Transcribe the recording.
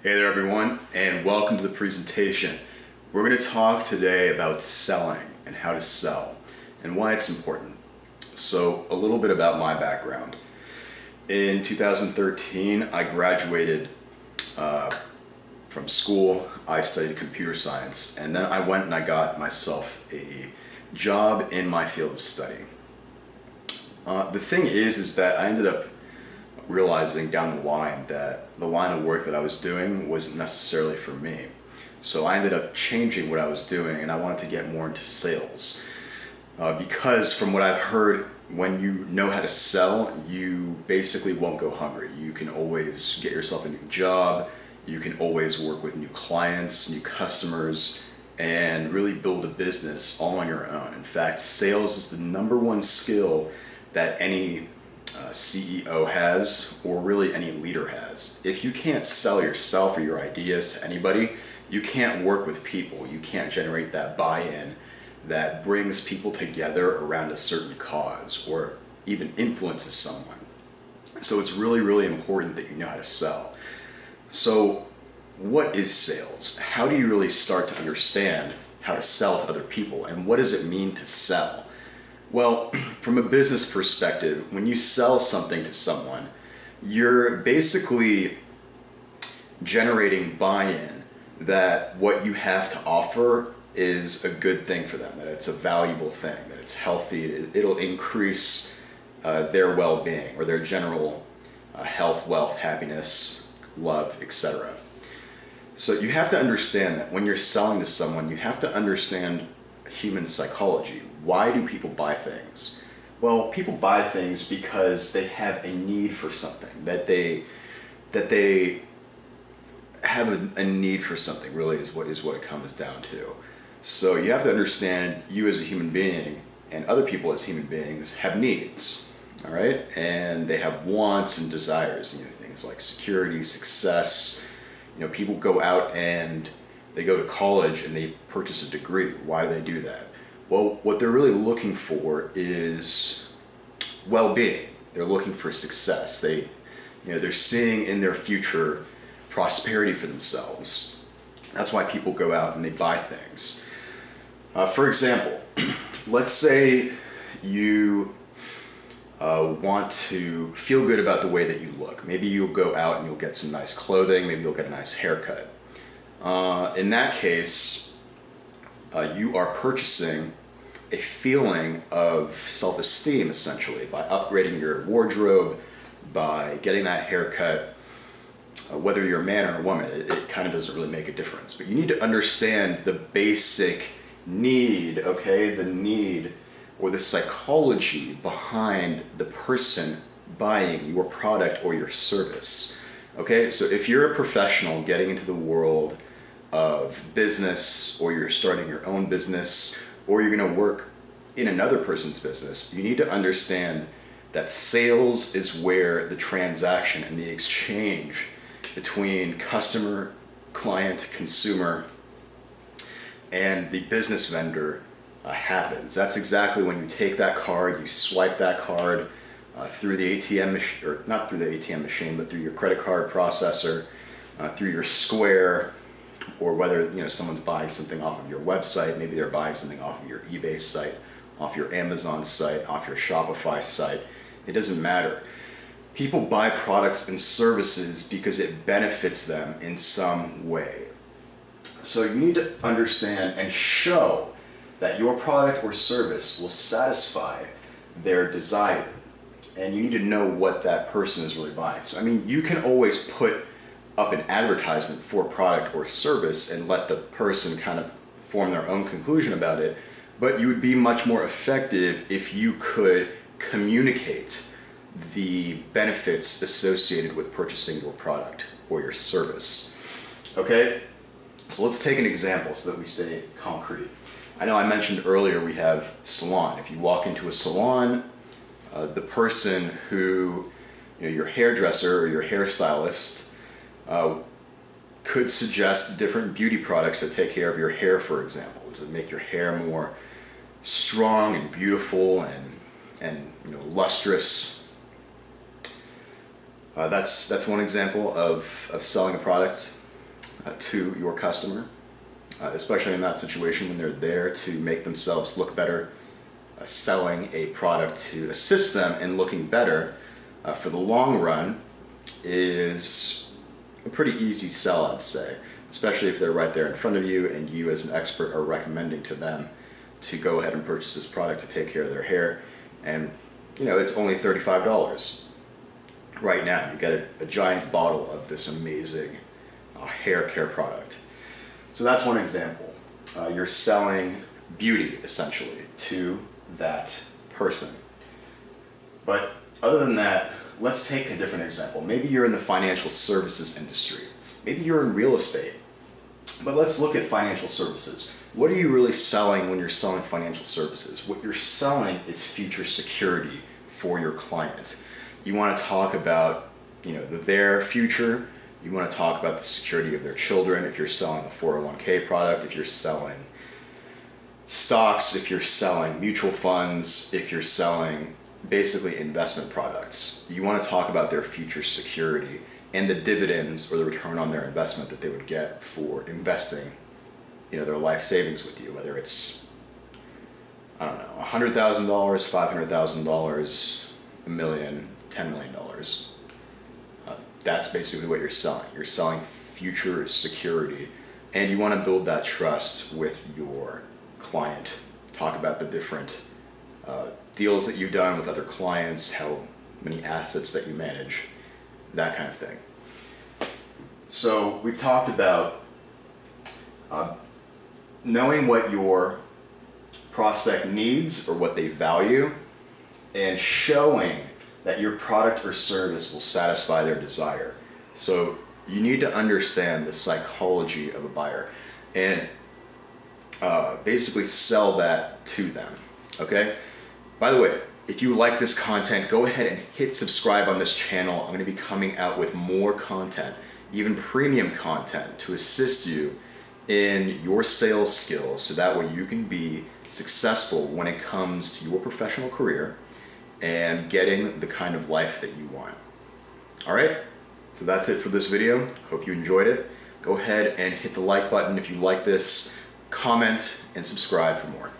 Hey there everyone, and welcome to the presentation. We're going to talk today about selling and how to sell and why it's important. So a little bit about my background. In 2013, I graduated from school. I studied computer science, and then I went and I got myself a job in my field of study. The thing is that I ended up realizing down the line that the line of work that I was doing wasn't necessarily for me. So I ended up changing what I was doing, and I wanted to get more into sales. Because from what I've heard, when you know how to sell, you basically won't go hungry. You can always get yourself a new job, you can always work with new clients, new customers, and really build a business all on your own. In fact, sales is the number one skill that any CEO has, or really any leader has. If you can't sell yourself or your ideas to anybody, you can't work with people. You can't generate that buy-in that brings people together around a certain cause or even influences someone. So it's really, really important that you know how to sell. So what is sales? How do you really start to understand how to sell to other people, and what does it mean to sell? Well, from a business perspective, when you sell something to someone, you're basically generating buy-in that what you have to offer is a good thing for them, that it's a valuable thing, that it's healthy, it'll increase their well-being or their general health, wealth, happiness, love, etc. So you have to understand that when you're selling to someone, you have to understand human psychology. Why do people buy things? Well, people buy things because they have a need for something, that they have a need for something, really is what it comes down to. So you have to understand, you as a human being and other people as human beings have needs, all right? And they have wants and desires, things like security, success. People go out and they go to college and they purchase a degree. Why do they do that? Well, what they're really looking for is well-being. They're looking for success. They're seeing in their future prosperity for themselves. That's why people go out and they buy things. For example, let's say you want to feel good about the way that you look. Maybe you'll go out and you'll get some nice clothing. Maybe you'll get a nice haircut. In that case, you are purchasing a feeling of self-esteem, essentially, by upgrading your wardrobe, by getting that haircut. Whether you're a man or a woman, it kind of doesn't really make a difference. But you need to understand the basic need, okay? The need or the psychology behind the person buying your product or your service, okay? So if you're a professional getting into the world of business, or you're starting your own business, or you're going to work in another person's business, you need to understand that sales is where the transaction and the exchange between customer, client, consumer, and the business vendor happens. That's exactly when you take that card, you swipe that card through the ATM machine, or not through the ATM machine, but through your credit card processor, through your Square, or whether someone's buying something off of your website. Maybe they're buying something off of your eBay site, off your Amazon site, off your Shopify site. It doesn't matter. People buy products and services because it benefits them in some way. So you need to understand and show that your product or service will satisfy their desire. And you need to know what that person is really buying. So you can always put up an advertisement for a product or service and let the person kind of form their own conclusion about it, but you would be much more effective if you could communicate the benefits associated with purchasing your product or your service. Okay, so let's take an example so that we stay concrete. I know I mentioned earlier we have salon. If you walk into a salon, the person who, your hairdresser or your hairstylist, could suggest different beauty products that take care of your hair, for example, to make your hair more strong and beautiful and lustrous. That's one example of selling a product. to your customer, especially in that situation when they're there to make themselves look better. Selling a product to assist them in looking better for the long run is a pretty easy sell, I'd say, especially if they're right there in front of you and you as an expert are recommending to them to go ahead and purchase this product to take care of their hair. And you know, it's only $35 right now. You get a giant bottle of this amazing hair care product. So that's one example. You're selling beauty essentially to that person. But other than that, let's take a different example. Maybe you're in the financial services industry. Maybe you're in real estate. But let's look at financial services. What are you really selling when you're selling financial services? What you're selling is future security for your client. You want to talk about, you know, their future. You want to talk about the security of their children. If you're selling a 401k product, if you're selling stocks, if you're selling mutual funds, if you're selling basically investment products, you want to talk about their future security and the dividends or the return on their investment that they would get for investing, you know, their life savings with you, whether it's, I don't know, $100,000, $500,000, $1 million, $10 million. That's basically what you're selling. You're selling future security, and you want to build that trust with your client. Talk about the different deals that you've done with other clients, how many assets that you manage, that kind of thing. So we've talked about knowing what your prospect needs or what they value, and showing that your product or service will satisfy their desire. So you need to understand the psychology of a buyer and basically sell that to them, okay? By the way, if you like this content, go ahead and hit subscribe on this channel. I'm gonna be coming out with more content, even premium content, to assist you in your sales skills so that way you can be successful when it comes to your professional career and getting the kind of life that you want. All right, so that's it for this video. Hope you enjoyed it. Go ahead and hit the like button if you like this, comment, and subscribe for more.